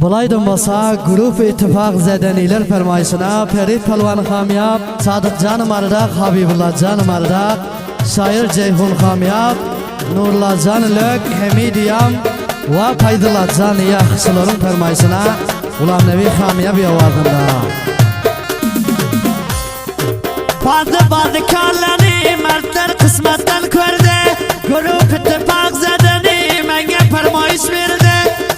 Bulaydım basa grup ittifak zedeniler fermayışına Ferit Palvan Kamyab, Sadık Canım Ardak, Habibullah Canım Ardak, Şair Ceyhun Kamyab, Nurullah Can Lök, Hemidiyam ve Paydullah Can Yaxşıların fermayışına Ulan Nevi Kamyab yavardında. Bazı karlarını mertler kısmetten körde, grup ittifak zedeni menge fermayış verdi.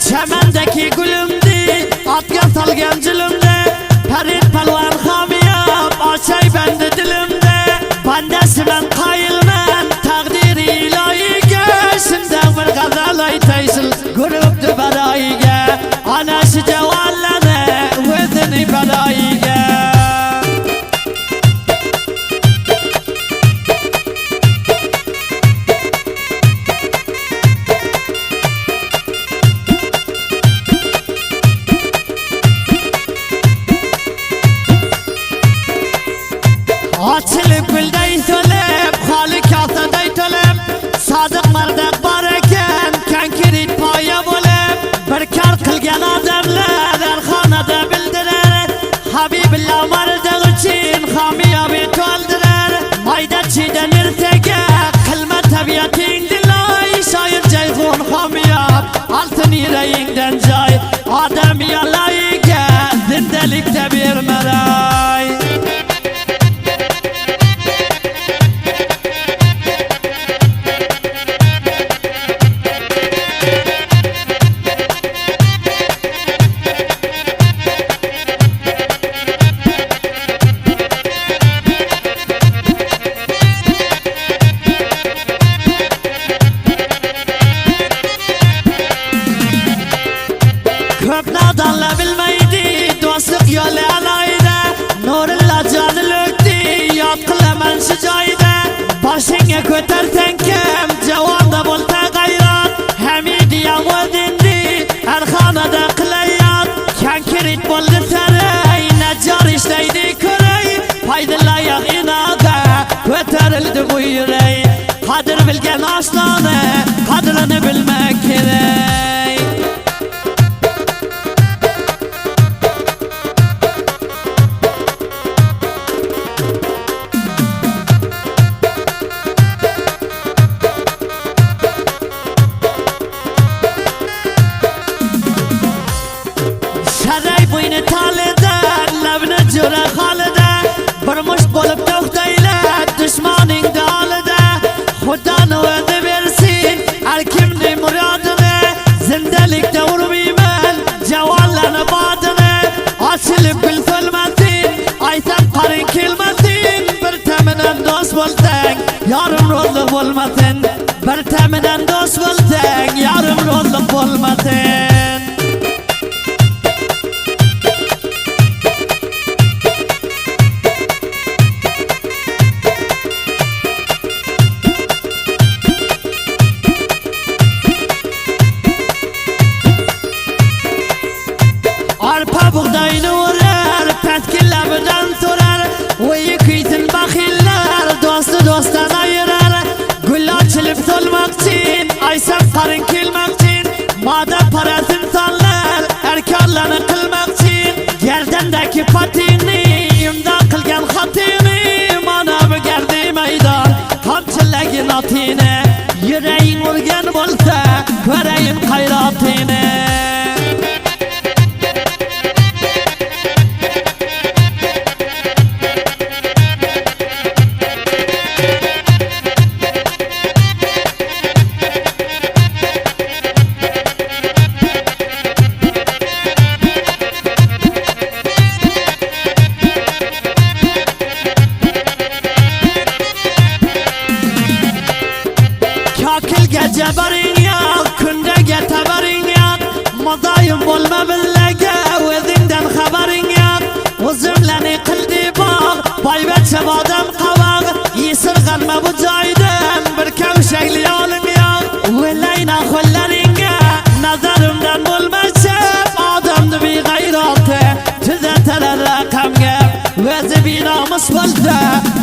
Çemendeki gülümdi, atgan salgan cülümde, Ferit Palvan Kamyab, açay bende dilimde. Bandesi ben kayılmen, takdiri ilahiga, şimdi bir gazal aytaysıl, gruptu berayiga, anaşı cevallene, vezini berayiga. Açılıp gülday tölep, hali kasaday tölep, Sadık mardak bareken, kankirit paya bolep. Bir kar kılgan adamlar, erhanada bildirer, Habibillah mardak için Kamyab'ı toldirer. Mayda çiğden irtege, kılma tabiatin dilay, Şair Ceyhun Kamyab, altın yüreğinden cay, Adam yalayıge, zindelikte bir meray. Köp nadanla bilmeydi, dostluk yolu alaydı. Nurullah Can Lök'ti, yatkılaman şu cayda. Başına kötersen kem, cevanda bulta gayrat. Hemidiyam ödindi, erhanada kılayat. Kankirit buldu saray, neccar işleydi körey. Paydullah yak inaga, köterildi bu yüreği. Kadir bilgen aslanı, kadrini bilmek gerek. Şaray boynu taleder, levne cüre halide. Burmuş bolup tohtaylar, düşmanın dalide. Hudan öde versin, her kimdi muradını. Zindelikte vurmayman, cevallarını badını. Açılıp gül sölmesin, aytan karın kilmesin. Bir teminen dost bulsan, yarım rolluk olmasın. Bir teminen dost bulsan, yarım rolluk olmasın. Arpa buğdayını vurar, petkillabıdan sorar. Oyu kıytın bakiller, dostu dosttan ayırar. Gül açılıp solmak için, aysan karın kilmek için. Madem parasın sallar, erkarlarını kılmak için. Gerdendeki patini, imdan kılgan hatini. Manabı geldi meydan, kamçılegin atini. Yüreğin vurgen bolsa, göreyim hayratini. Kakil gece barin yak, kunde gete barin yak. Mazayım olma billege, özünden haberin yak. Uzumleni kıldı bak, bay ve çabadam kavak. Yisir kalma bu cayden, bir kevşekli alın yak. Veleyna kullerin yak, nazarımdan bulmazsam. Adamdı bir gayratı, tüzeteler rakam yak. Özü bir namus buldu,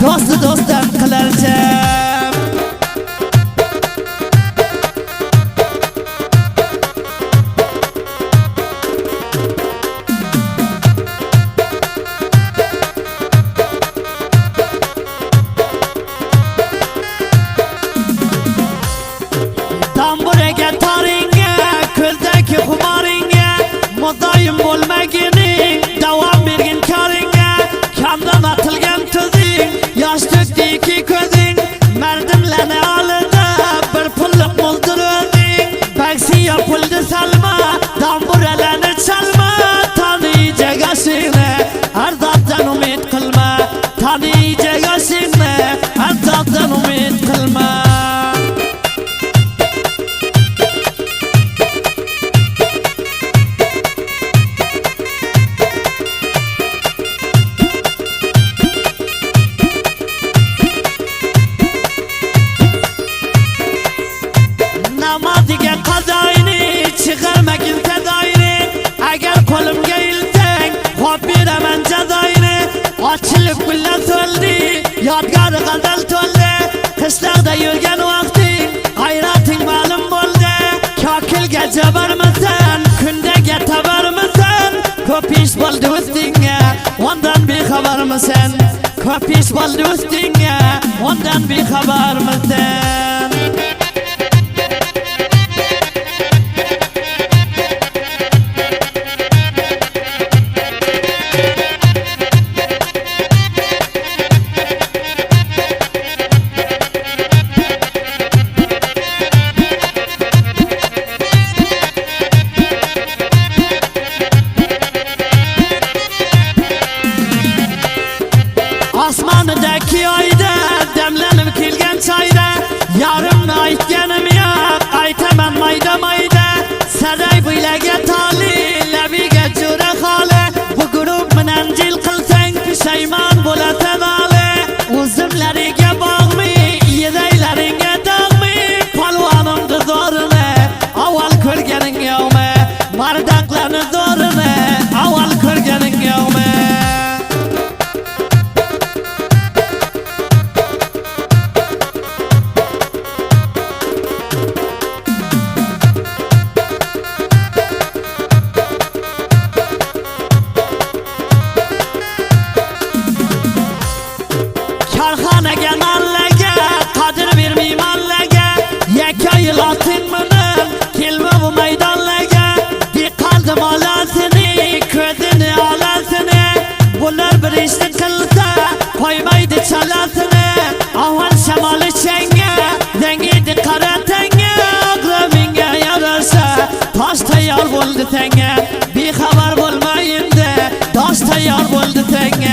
dostu dostum kılarcam. Açılıp güller toldi, yadgar gazal toldi. Kışlarda yürgen vakti, hayratın malum boldu. Kakilge cebar mısın, kündege tabar mısın? Köp iş boldu üstüne, ondan bir haber mısın? Köp iş boldu üstüne, ondan bir haber mısın? Asmanıdaki ayda demlenip kilgen çayda yarımla aytgenim yok aytemen mayda mayda saray bile getali lebige cüre hale bu grup menencil kılsen pişeyman bulatan ale uzumlarige bağmı yedeylerine dağmı palvanın kızorunu aval körgenin yevme bardaklarını zorunu aval körgenin yevme. Karhanege nallege, kadir bir mimanlege Yekayı latın mının, kilme bu meydanlege Bir kaldım alasını, közünü alasını Bunlar bir işlik kılsa, koymaydı çalasını Ahval şemalı çenge, dengiydi kara tenge Akrabinge yarasa, taş tayyar buldu tenge Bir haber bulmayındı, taş tayyar buldu tenge.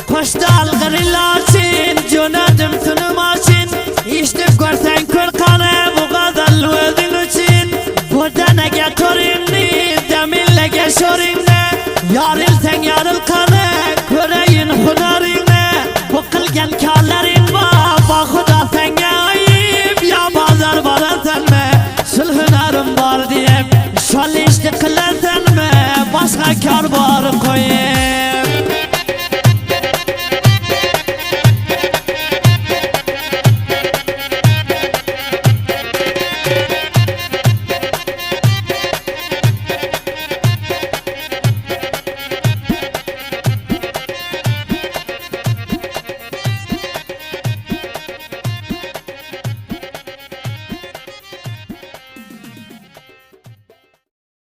Koştal gırılaçın, cönerdim sunum açın İştip görsen kırkanı bu kadar özün için Burada ne getirinli, deminle geçirinli Yarıl sen yarıl kanı